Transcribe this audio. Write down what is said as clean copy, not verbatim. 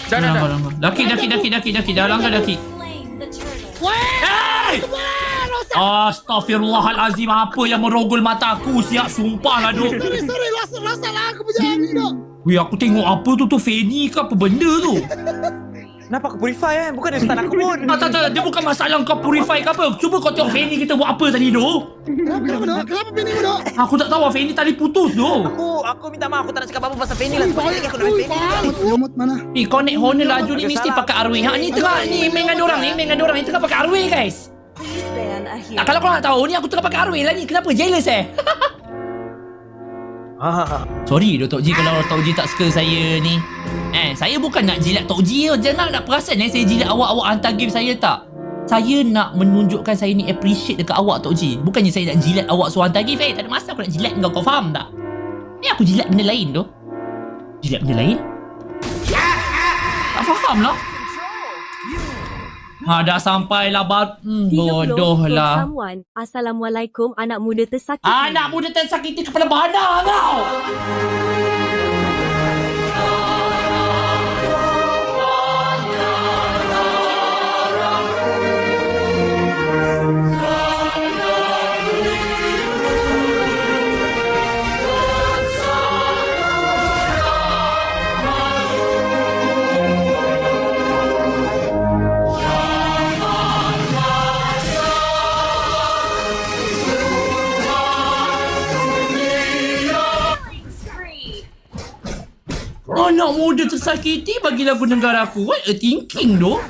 Dah. Daki. Dah langgar daki. Hey! Astaghfirullahalazim, apa yang merogol mata aku siap, sumpah lah duk. Sorry, rasa lah aku punya ni dok. Weh, aku tengok apa tu Fanny ke apa benda tu. Kenapa aku purify Bukan dia stun aku pun. Tak, dia bukan masalah kau purify ke apa. Cuba kau tengok Fanny kita buat apa tadi tu. Kenapa dok? Kenapa Fanny dok? Aku tak tahu Fanny tadi putus tu. Aku minta maaf. Aku tak nak cakap apa-apa pasal Fanny lah. Sebab lagi aku nak main Fanny. Yomot mana? Connect Honor laju ni mesti pakai Arwing. Ni tengah ni main dengan dorang ni tengah pakai Arwing guys. Kalau kau nak tahu ni aku tengah pakai Arwing lah ni. Kenapa jealous Sorry Tok Ji kalau Tok Ji tak suka saya ni. Saya bukan nak jilat Tok Ji. Jangan nak perasan saya jilat awak hantar game saya tak. Saya nak menunjukkan saya ni appreciate dekat awak Tok Ji. Bukannya saya nak jilat awak suruh hantar game. Tak ada masa aku nak jilat kau faham tak? Ni aku jilat benda lain tu. Jilat benda lain? Tak faham lah. Dah sampai lah bodoh lah. Assalamualaikum anak muda tersakiti. Anak muda tersakiti kepala badan kau. Anak muda tersakiti bagi lagu negara aku. What a thinking doh.